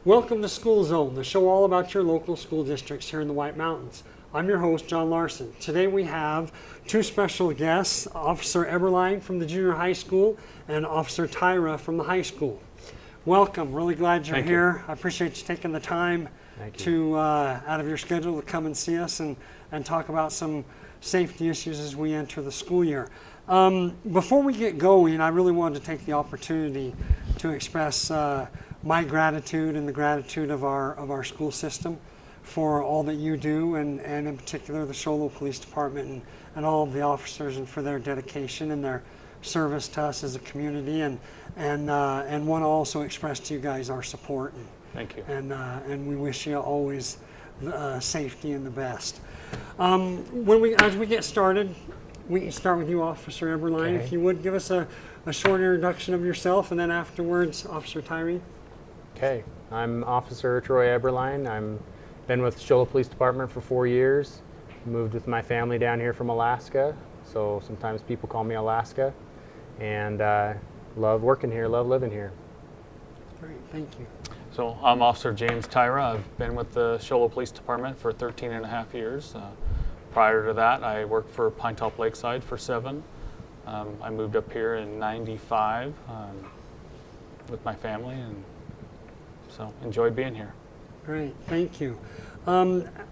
Welcome to School Zone, the show all about your local school districts here in the White Mountains. I'm your host, John Larsen. Today we have two special guests, Officer Eberline from the junior high school and Officer Tyra from the high school. Welcome, really glad you're here. I appreciate you taking the time to out of your schedule to come and see us and talk about some safety issues as we enter the school year. Before we get going, I really wanted to take the opportunity to express my gratitude and the gratitude of our school system for all that you do, and in particular the Show Police Department and all of the officers, and for their dedication and their service to us as a community, and want to also express to you guys our support. Thank you. And we wish you always safety and the best. As we get started, we can start with you, Officer Eberline. Okay. If you would give us a short introduction of yourself, and then afterwards, Officer Tyra. Okay, I'm Officer Troy Eberline. I'm been with Show Police Department for 4 years. Moved with my family down here from Alaska, so sometimes people call me Alaska. And love working here, love living here. Great, thank you. So I'm Officer James Tyra. I've been with the Show Police Department for 13 and a half years. Prior to that, I worked for Pine Top Lakeside for 7. I moved up here in '95 with my family, and so enjoyed being here. Great, thank you.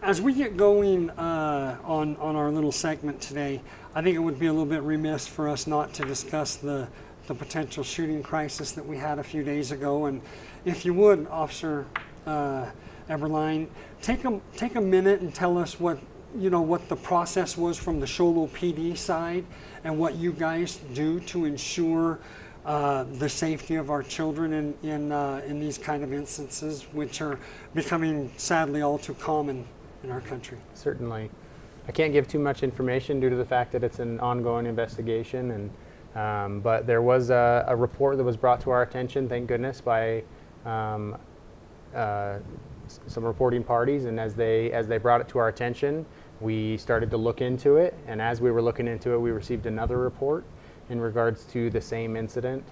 As we get going on our little segment today, I think it would be a little bit remiss for us not to discuss the potential shooting crisis that we had a few days ago. And if you would, Officer Eberline, take a minute and tell us what the process was from the Show PD side, and what you guys do to ensure the safety of our children in these kind of instances, which are becoming sadly all too common in our country. Certainly. I can't give too much information due to the fact that it's an ongoing investigation, but there was a report that was brought to our attention, thank goodness, by some reporting parties, and as they brought it to our attention, we started to look into it, and as we were looking into it, we received another report in regards to the same incident,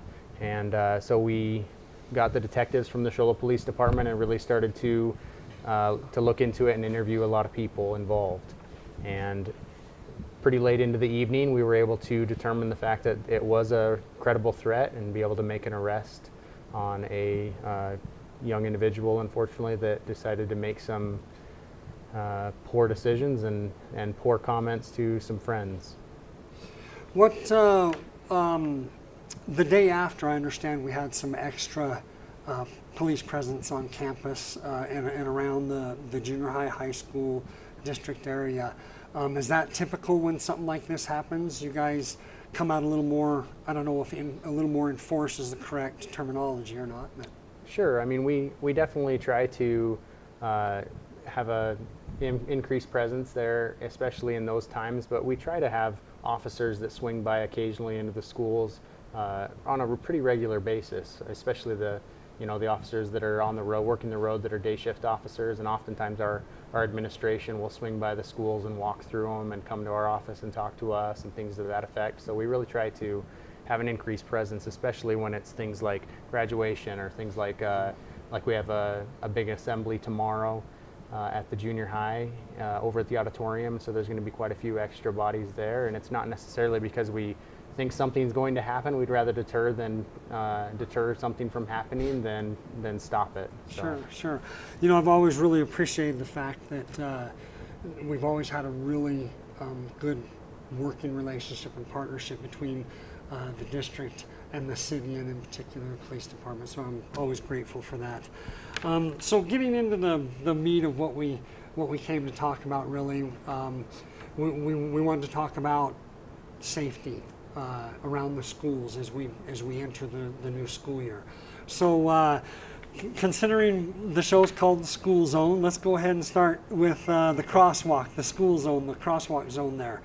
and so we got the detectives from the Show Police Department and really started to look into it and interview a lot of people involved. And pretty late into the evening, we were able to determine the fact that it was a credible threat and be able to make an arrest on a young individual, unfortunately, that decided to make some poor decisions and poor comments to some friends. What the day after, I understand we had some extra police presence on campus and around the junior high school district area. Is that typical when something like this happens? You guys come out a little more, I don't know if a little more enforced is the correct terminology or not. But. Sure. I mean, we definitely try to have a increased presence there, especially in those times, but we try to have officers that swing by occasionally into the schools on a pretty regular basis, especially the officers that are on the road, working the road, that are day shift officers, and oftentimes our administration will swing by the schools and walk through them and come to our office and talk to us and things to that effect. So we really try to have an increased presence, especially when it's things like graduation or things like we have a big assembly tomorrow at the junior high over at the auditorium, so there's going to be quite a few extra bodies there, and it's not necessarily because we think something's going to happen. We'd rather deter something from happening than stop it. So. Sure. I've always really appreciated the fact that we've always had a really good working relationship and partnership between the district and the city, and in particular the police department. So I'm always grateful for that. So getting into the meat of what we came to talk about, really, we wanted to talk about safety around the schools as we enter the new school year. So considering the show's called the School Zone, let's go ahead and start with the crosswalk, the school zone, the crosswalk zone there.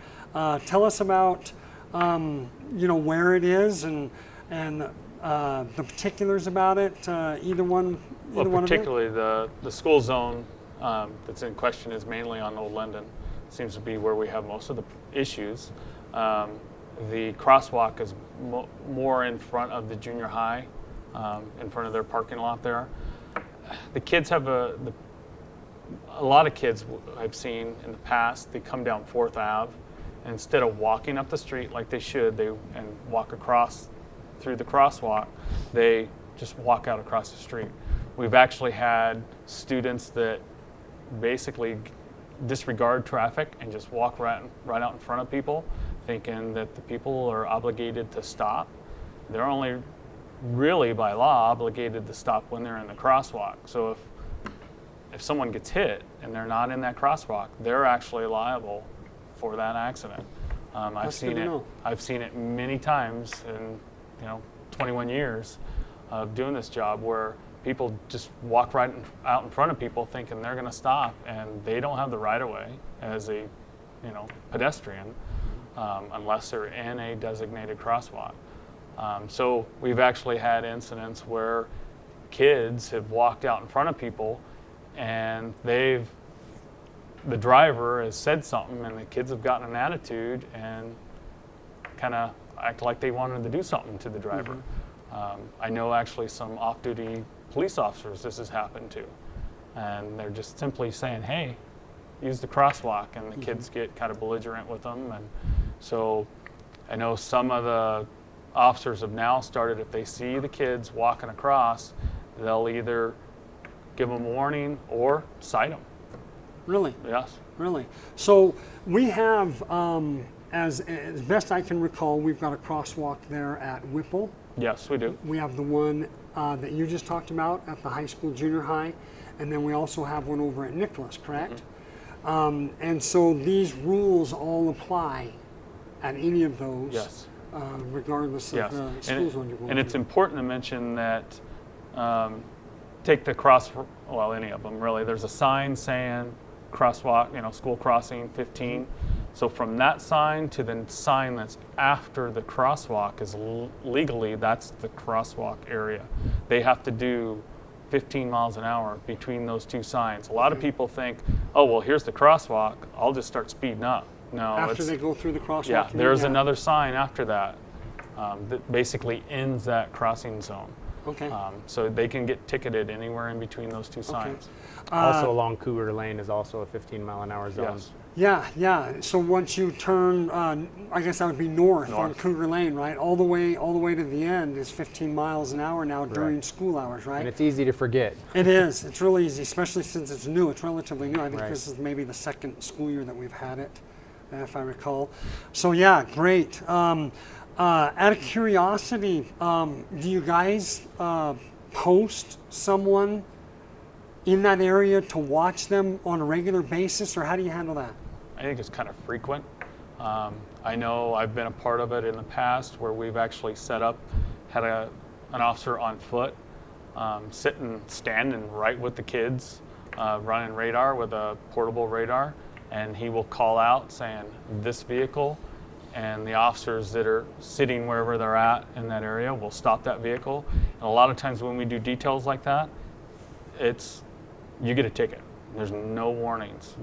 Tell us about where it is and the particulars about it. Either one. Particularly the school zone that's in question is mainly on Old Linden. Seems to be where we have most of the issues. The crosswalk is more in front of the junior high, in front of their parking lot there. the kids have a lot of kids I've seen in the past, they come down 4th Ave, and instead of walking up the street like they should, and walk across through the crosswalk, they just walk out across the street. We've actually had students that basically disregard traffic and just walk right out in front of people, thinking that the people are obligated to stop. They're only really by law obligated to stop when they're in the crosswalk. So if someone gets hit and they're not in that crosswalk, they're actually liable for that accident. I've seen it many times in 21 years of doing this job, where people just walk right out in front of people thinking they're going to stop, and they don't have the right of way as a pedestrian unless they're in a designated crosswalk. So we've actually had incidents where kids have walked out in front of people, and the driver has said something, and the kids have gotten an attitude and kind of act like they wanted to do something to the driver. I know actually some off-duty police officers this has happened to, and they're just simply saying, hey, use the crosswalk, and the kids get kind of belligerent with them. And so I know some of the officers have now started, if they see the kids walking across, they'll either give them a warning or cite them. Really? Yes. Really? So we have, as best I can recall, we've got a crosswalk there at Whipple. Yes, we do. We have the one that you just talked about at the high school, junior high, and then we also have one over at Nicholas, correct? And so these rules all apply at any of those, Yes. Regardless of the school zone you're going And it's to. important to mention that take the any of them really, there's a sign saying crosswalk, school crossing 15. So from that sign to the sign that's after the crosswalk is legally, that's the crosswalk area. They have to do 15 miles an hour between those two signs. A lot of people think, oh, well, here's the crosswalk, I'll just start speeding up. No, After they go through the crosswalk? yeah, there's another sign after that that basically ends that crossing zone. Okay. So they can get ticketed anywhere in between those two signs. Also along Cougar Lane is also a 15-mile-an-hour zone. Yes. Yeah. So once you turn, I guess that would be north on Cougar Lane, right? All the way to the end is 15 miles an hour now during school hours, right? And it's easy to forget. It is. It's really easy, especially since it's new. It's relatively new. I think Right. this is maybe the second school year that we've had it, if I recall. So yeah, great. Out of curiosity, do you guys post someone in that area to watch them on a regular basis, or how do you handle that? I think it's kind of frequent. I know I've been a part of it in the past where we've actually had an officer on foot standing right with the kids, running radar with a portable radar, and he will call out saying, this vehicle, and the officers that are sitting wherever they're at in that area will stop that vehicle. And a lot of times when we do details like that, you get a ticket. There's no warnings.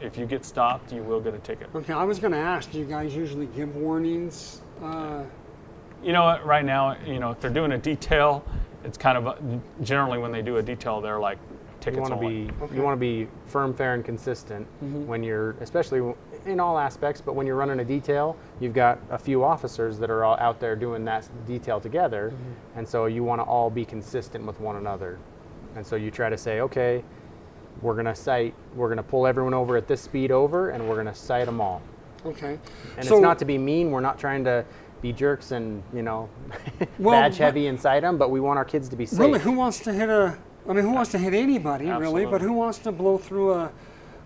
If you get stopped, you will get a ticket. Okay, I was going to ask, do you guys usually give warnings? You know what, right now, if they're doing a detail, it's kind of, generally when they do a detail, they're like tickets only. You want to be firm, fair, and consistent when you're, especially in all aspects, but when you're running a detail, you've got a few officers that are all out there doing that detail together, and so you want to all be consistent with one another. And so you try to say, okay, we're going to pull everyone over at this speed over, and we're going to cite them all. Okay. And So- it's not to be mean. We're not trying to be jerks and, badge heavy and cite them, but we want our kids to be safe. Really, who wants to hit anybody, really, Absolutely. but who wants to blow through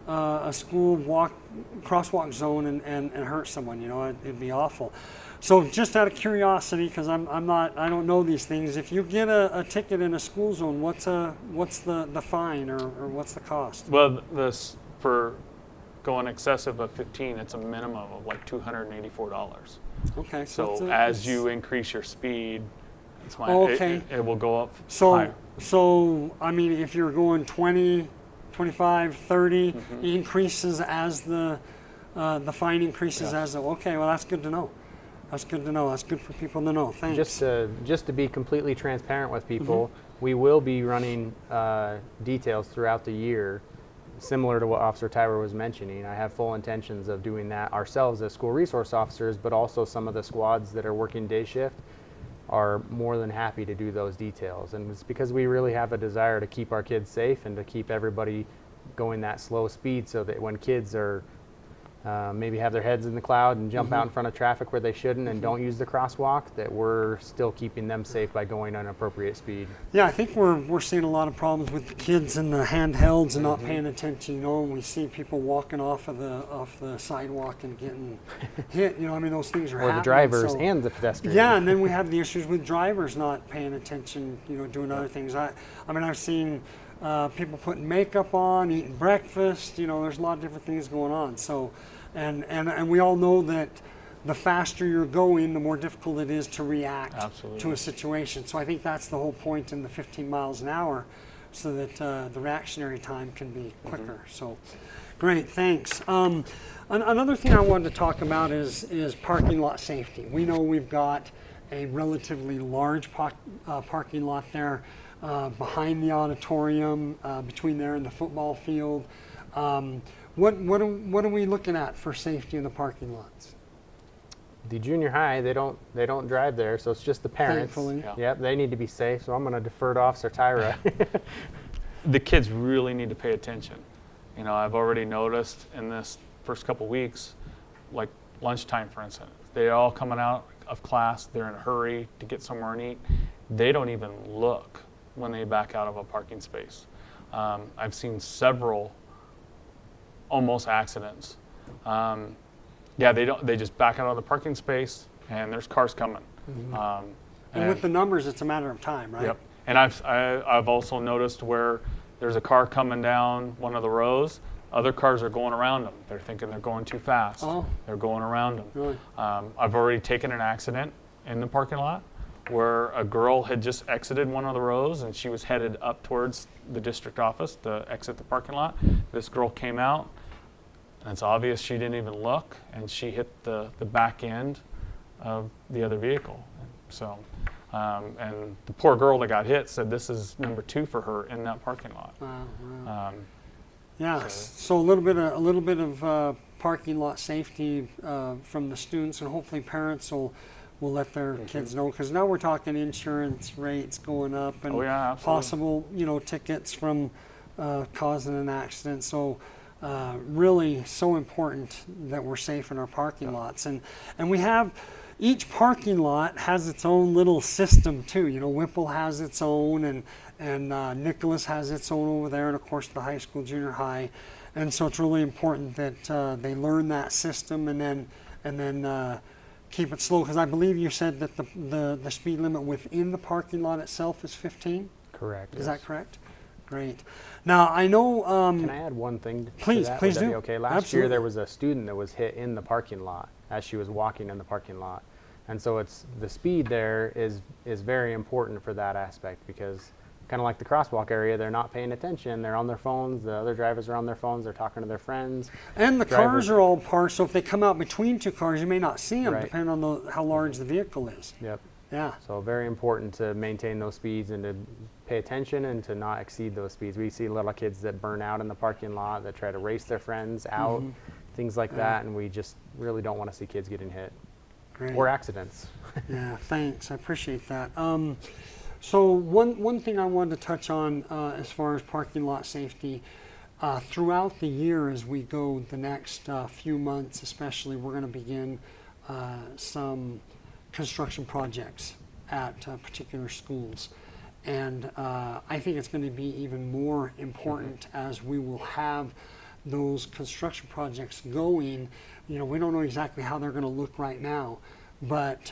a school crosswalk zone and hurt someone, it'd be awful. So just out of curiosity, because I don't know these things, if you get a ticket in a school zone, what's the fine or what's the cost? Well, for going excessive of 15, it's a minimum of like $284. Okay. So as you increase your speed, Okay. it will go up So, higher. I mean, if you're going 20, 25, 30, it increases as the fine increases Yeah. okay, well, that's good to know. That's good to know. That's good for people to know. Thanks. Just to be completely transparent with people, we will be running details throughout the year, similar to what Officer Tyra was mentioning. I have full intentions of doing that ourselves as school resource officers, but also some of the squads that are working day shift are more than happy to do those details. And it's because we really have a desire to keep our kids safe and to keep everybody going that slow speed, so that when kids are maybe have their heads in the cloud and jump out in front of traffic where they shouldn't and don't use the crosswalk, that we're still keeping them safe by going at an appropriate speed. Yeah, I think we're seeing a lot of problems with the kids and the handhelds and not paying attention. You know, and we see people walking off the sidewalk and getting hit. You know, I mean, those things are Or happening. the drivers so- and the pedestrians. Yeah, and then we have the issues with drivers not paying attention. You know, doing other things. I mean, I've seen people putting makeup on, eating breakfast. You know, there's a lot of different things going on. So. And we all know that the faster you're going, the more difficult it is to react to a situation. So I think that's the whole point in the 15 miles an hour, so that the reactionary time can be quicker. So great, thanks. Another thing I wanted to talk about is parking lot safety. We know we've got a relatively large parking lot there behind the auditorium, between there and the football field. What are we looking at for safety in the parking lots? The junior high, they don't drive there, so it's just the parents. Thankfully. Yeah. Yep, they need to be safe. So I'm going to defer to Officer Tyra. The kids really need to pay attention. You know, I've already noticed in this first couple weeks, like lunchtime, for instance, they're all coming out of class. They're in a hurry to get somewhere and eat. They don't even look when they back out of a parking space. I've seen several almost accidents. Yeah, they just back out of the parking space and there's cars coming. And with the numbers, it's a matter of time, right? Yep. And I've also noticed where there's a car coming down one of the rows, other cars are going around them. They're thinking they're going too fast. Oh. They're going around them. Really? I've already taken an accident in the parking lot where a girl had just exited one of the rows and she was headed up towards the district office to exit the parking lot. This girl came out, and it's obvious she didn't even look, and she hit the back end of the other vehicle. So, and the poor girl that got hit said this is number 2 for her in that parking lot. Wow. Yeah. So a little bit of parking lot safety from the students, and hopefully parents will let their kids know, because now we're talking insurance rates going up and possible tickets from causing an accident. So really so important that we're safe in our parking lots, and we have each parking lot has its own little system too. You know, Whipple has its own, and Nicholas has its own over there, and of course the high school, junior high, and so it's really important that they learn that system and then keep it slow, because I believe you said that the speed limit within the parking lot itself is 15? Correct. Is that correct? Great. Now, I know... Can I add one thing to please, that? Please Would that do. be okay? Last Absolutely. year there was a student that was hit in the parking lot as she was walking in the parking lot. And so the speed there is very important for that aspect, because kind of like the crosswalk area, they're not paying attention. They're on their phones. The other drivers are on their phones. They're talking to their friends. And the cars are all parked, so if they come out between two cars, you may not see them, Right. depending on how large the vehicle is. Yep. Yeah. So very important to maintain those speeds and to pay attention and to not exceed those speeds. We see little kids that burn out in the parking lot, that try to race their friends out, things like that, and we just really don't want to see kids getting hit. Great. Or accidents. Yeah, thanks. I appreciate that. So one thing I wanted to touch on as far as parking lot safety, throughout the year as we go the next few months especially, we're going to begin some construction projects at particular schools. And I think it's going to be even more important as we will have those construction projects going. You know, we don't know exactly how they're going to look right now, but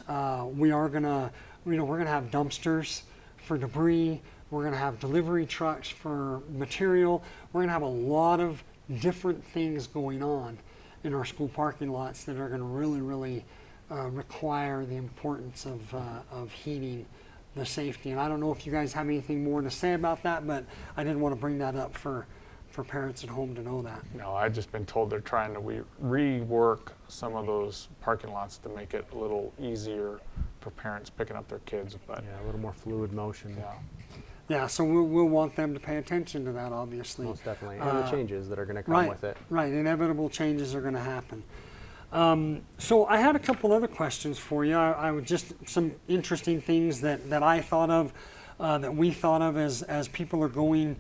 we are going to, we're going to have dumpsters for debris. We're going to have delivery trucks for material. We're going to have a lot of different things going on in our school parking lots that are going to really require the importance of heating the safety. And I don't know if you guys have anything more to say about that, but I did want to bring that up for for parents at home to know that. No, I've just been told they're trying to rework some of those parking lots to make it a little easier for parents picking up their kids. But Yeah, a little more fluid motion. yeah, Yeah, so we'll want them to pay attention to that, obviously. Most definitely. And the changes that are going to come Right, with it. right. Inevitable changes are going to happen. So I had a couple other questions for you. I would just some interesting things that I thought of, that we thought of as people are going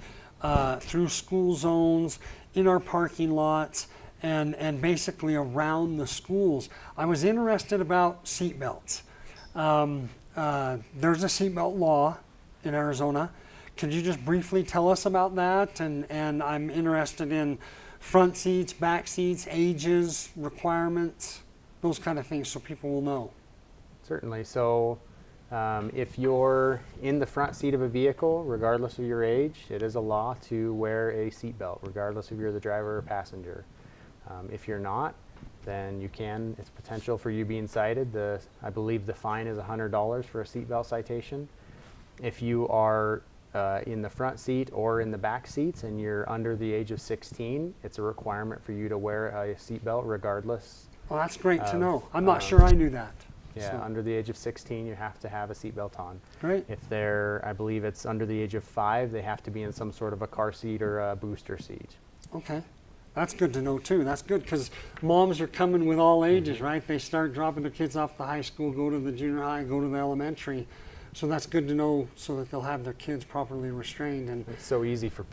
through school zones, in our parking lots, and basically around the schools. I was interested about seatbelts. There's a seatbelt law in Arizona. Could you just briefly tell us about that? And I'm interested in front seats, back seats, ages, requirements, those kind of things, so people will know. Certainly. So if you're in the front seat of a vehicle, regardless of your age, it is a law to wear a seatbelt, regardless if you're the driver or passenger. If you're not, then you can, it's potential for you being cited. I believe the fine is $100 for a seatbelt citation. If you are in the front seat or in the back seats and you're under the age of 16, it's a requirement for you to wear a seatbelt regardless. Well, that's great to know. I'm not sure I knew that. Yeah, So, under the age of 16, you have to have a seatbelt on. great. If they're, I believe it's under the age of 5, they have to be in some sort of a car seat or a booster seat. Okay. That's good to know too. That's good because moms are coming with all ages, right? They start dropping their kids off the high school, go to the junior high, go to the elementary. So that's good to know so that they'll have their kids properly restrained. And It's so easy for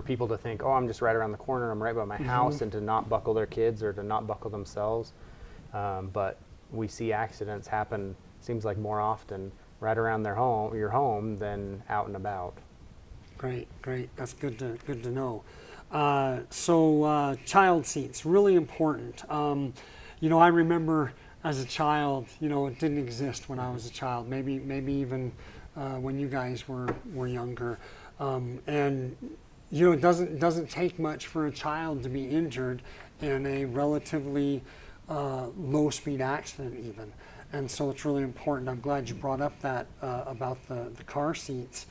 people to think, oh, I'm just right around the corner, I'm right by my house, and to not buckle their kids or to not buckle themselves. But we see accidents happen, seems like more often, right around your home than out and about. great, great. That's good to know. So child seats, really important. I remember as a child, it didn't exist when I was a child. Maybe even when you guys were younger. And it doesn't take much for a child to be injured in a relatively low-speed accident, even. And so it's really important. I'm glad you brought up that about the car seats.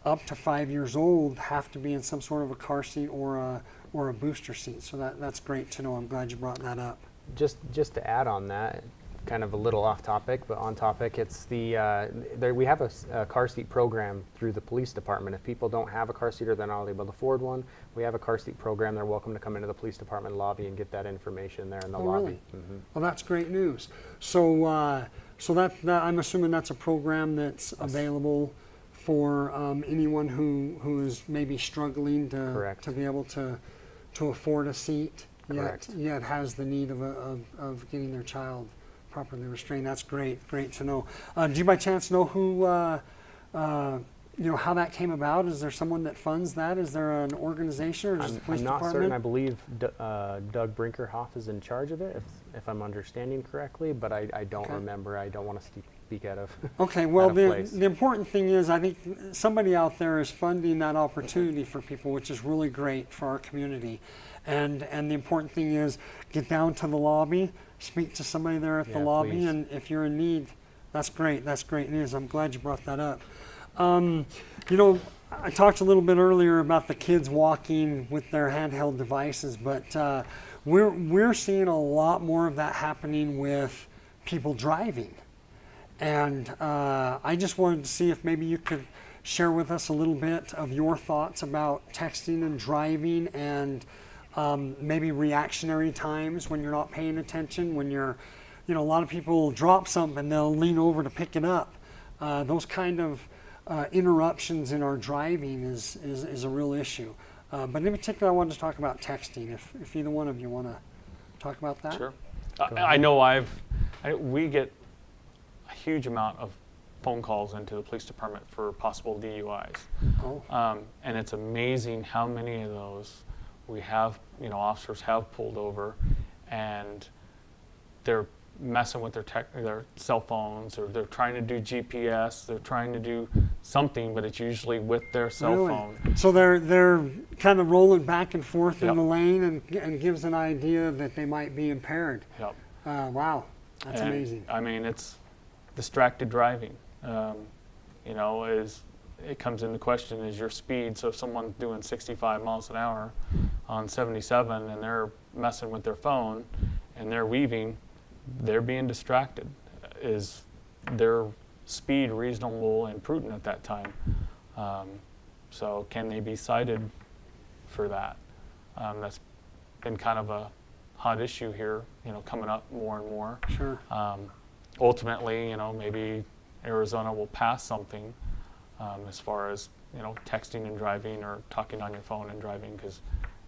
Up to 5 years old have to be in some sort of a car seat or a booster seat. So that's great to know. I'm glad you brought that up. Just to add on that, kind of a little off topic, but on topic, it's we have a car seat program through the police department. If people don't have a car seat or they're not able to afford one, we have a car seat program. They're welcome to come into the police department lobby and get that information there in the lobby. Really? Mm-hmm. Well, that's great news. So that I'm assuming that's a program that's available for anyone who is maybe struggling Correct. to be able to afford a seat, Correct. yet has the need of getting their child properly restrained. That's great to know. Do you by chance know who how that came about? Is there someone that funds that? Is there an organization or just the police I'm not department? certain. I believe Doug Brinkerhoff is in charge of it, if I'm understanding correctly, but I don't Okay. remember. I don't want to speak out of. Okay, well, out of place. the important thing is I think somebody out there is funding that opportunity for people, which is really great for our community. And the important thing is get down to the lobby, speak to somebody there at the Yeah, lobby, please. and if you're in need, that's great. That's great news. I'm glad you brought that up. I talked a little bit earlier about the kids walking with their handheld devices, but we're seeing a lot more of that happening with people driving. And I just wanted to see if maybe you could share with us a little bit of your thoughts about texting and driving and maybe reactionary times when you're not paying attention, when you're, a lot of people drop something, they'll lean over to pick it up. Those kind of interruptions in our driving is a real issue. But in particular, I wanted to talk about texting, if either one of you want to talk about that. Sure. I know we get a huge amount of phone calls into the police department for possible DUIs. Oh, And it's amazing how many of those we have, officers have pulled over and they're messing with their cell phones, or they're trying to do GPS, they're trying to do something, but it's usually with their cell really? phone. So they're kind of rolling back and forth in Yep. the lane and gives an idea that they might be impaired. Yep. Wow, that's And, amazing. I mean, it's distracted driving. it comes into question is your speed. So if someone's doing 65 miles an hour on 77 and they're messing with their phone and they're weaving, they're being distracted. Is their speed reasonable and prudent at that time? So can they be cited for that? That's been kind of a hot issue here, coming up more and more. Sure. Ultimately, maybe Arizona will pass something as far as, texting and driving or talking on your phone and driving, because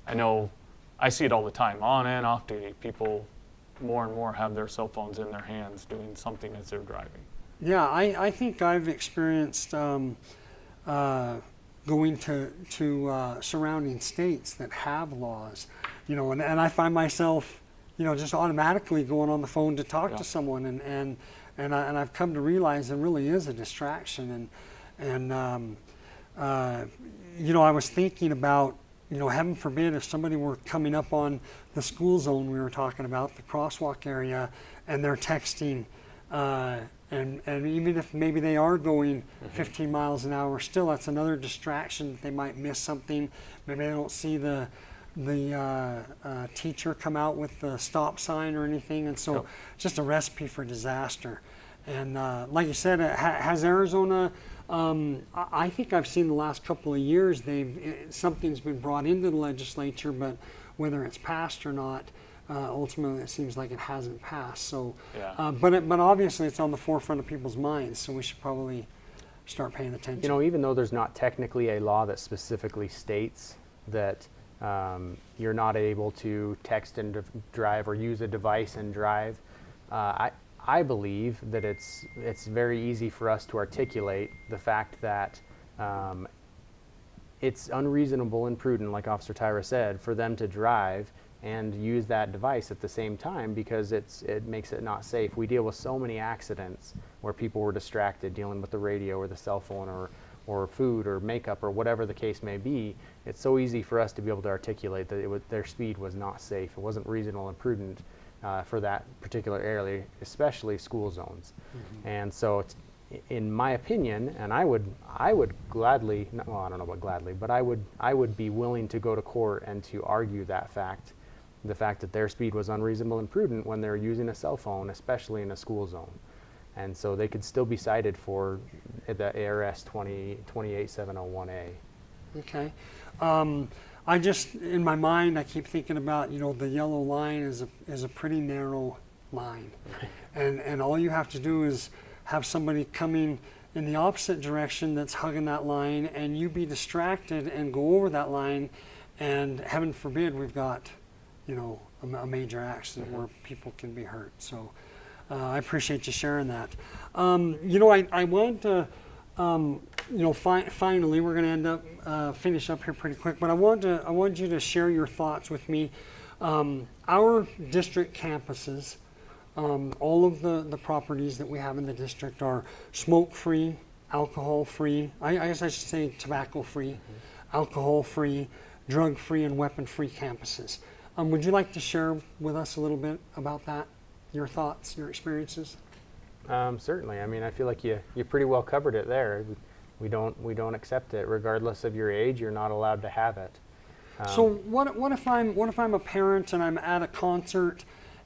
I know I see it all the time, on and off duty. People more and more have their cell phones in their hands doing something as they're driving. Yeah, I think I've experienced going to surrounding states that have laws, and I find myself, just automatically going on the phone to talk to someone, and I've come to realize it really is a distraction, and I was thinking about, heaven forbid if somebody were coming up on the school zone we were talking about, the crosswalk area, and they're texting, and even if maybe they are going 15 miles an hour, still that's another distraction. They might miss something. Maybe they don't see the teacher come out with the stop sign or anything, and so just a recipe for disaster. And like you said, has Arizona, I think I've seen the last couple of years something's been brought into the legislature, but whether it's passed or not, ultimately it seems like it hasn't passed. So, but obviously it's on the forefront of people's minds, so we should probably start paying attention. Even though there's not technically a law that specifically states that you're not able to text and drive or use a device and drive, I believe that it's very easy for us to articulate the fact that it's unreasonable and prudent, like Officer Tyra said, for them to drive and use that device at the same time, because it makes it not safe. We deal with so many accidents where people were distracted dealing with the radio or the cell phone or food or makeup or whatever the case may be. It's so easy for us to be able to articulate that their speed was not safe. It wasn't reasonable and prudent for that particular area, especially school zones. And so in my opinion, and I would gladly, well, I don't know about gladly, but I would be willing to go to court and to argue the fact that their speed was unreasonable and prudent when they're using a cell phone, especially in a school zone. And so they could still be cited for the ARS 28701A. Okay. I just, in my mind, I keep thinking about, the yellow line is a pretty narrow line. And all you have to do is have somebody coming in the opposite direction that's hugging that line, and you be distracted and go over that line, and heaven forbid we've got, a major accident where people can be hurt. So I appreciate you sharing that. I want to, finally, we're going to end up finish up here pretty quick, but I want you to share your thoughts with me. Our district campuses, all of the properties that we have in the district are smoke-free, alcohol-free, I guess I should say tobacco-free, alcohol-free, drug-free, and weapon-free campuses. Would you like to share with us a little bit about that, your thoughts, your experiences? Certainly. I mean, I feel like you pretty well covered it there. We don't accept it, regardless of your age. You're not allowed to have it. So what if I'm a parent and I'm at a concert,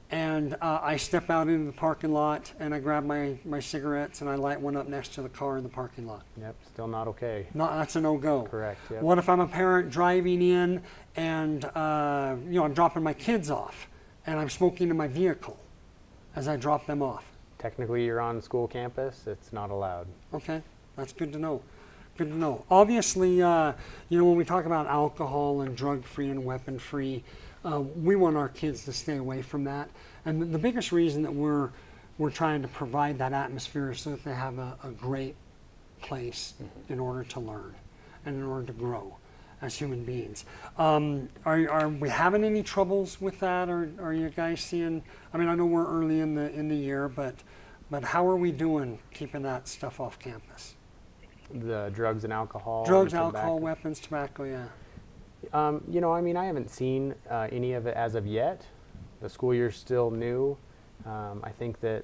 and I step out into the parking lot and I grab my cigarettes and I light one up next to the car in the parking lot? Yep, still not okay. No, that's a no-go. Correct. Yep. What if I'm a parent driving in and I'm dropping my kids off and I'm smoking in my vehicle as I drop them off? Technically, you're on school campus. It's not allowed. Okay, that's good to know. Good to know. Obviously, when we talk about alcohol and drug-free and weapon-free, we want our kids to stay away from that. And the biggest reason that we're trying to provide that atmosphere is so that they have a great place in order to learn and in order to grow as human beings. Are we having any troubles with that, or are you guys seeing? I mean, I know we're early in the year, but how are we doing keeping that stuff off campus? The drugs and alcohol. Drugs, and alcohol, weapons, tobacco, yeah. I mean, I haven't seen any of it as of yet. The school year's still new. I think that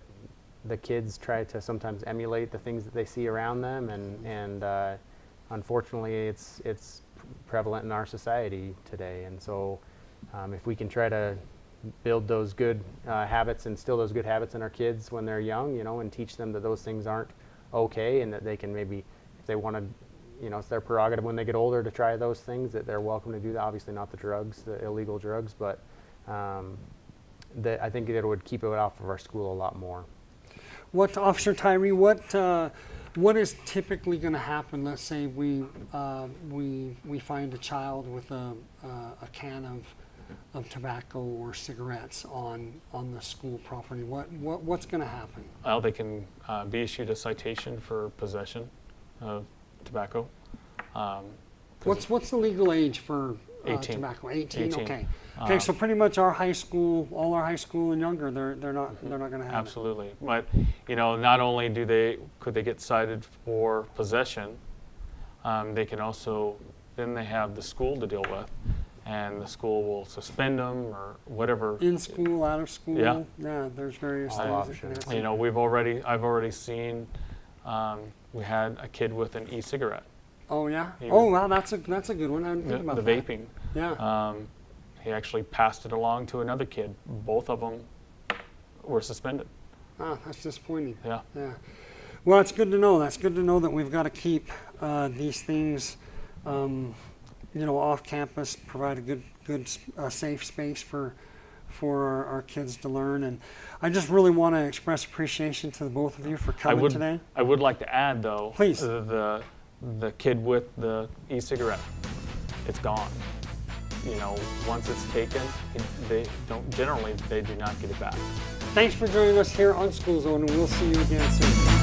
the kids try to sometimes emulate the things that they see around them, and unfortunately, it's prevalent in our society today. And so, if we can try to build those good habits, instill those good habits in our kids when they're young, and teach them that those things aren't okay, and that they can maybe, if they want to, it's their prerogative when they get older to try those things, that they're welcome to do that. Obviously not the drugs, the illegal drugs, but that I think it would keep it off of our school a lot more. What, Officer Tyree, what is typically going to happen? Let's say we find a child with a can of tobacco or cigarettes on the school property. What's going to happen? Well, they can be issued a citation for possession of tobacco. What's the legal age for 18. tobacco? 18. 18. Okay. Okay. So pretty much all our high school and younger, they're not going to have Absolutely. But not only could they get cited for possession, they can also, then they have the school to deal with, and the school will suspend them or whatever. In school, out of school. Yeah. Yeah. There's various All things that can options. happen. I've already seen. We had a kid with an e-cigarette. Oh yeah. He Oh was- wow, that's a good one. I didn't think about The that. vaping. Yeah. He actually passed it along to another kid. Both of them were suspended. Ah, that's disappointing. Yeah. Yeah. Well, it's good to know. That's good to know that we've got to keep these things, off campus. Provide a good, safe space for our kids to learn. And I just really want to express appreciation to the both of you for coming today. I would like to add, though, Please. the kid with the e-cigarette, it's gone. Once it's taken, they do not get it back. Thanks for joining us here on School Zone, and we'll see you again soon.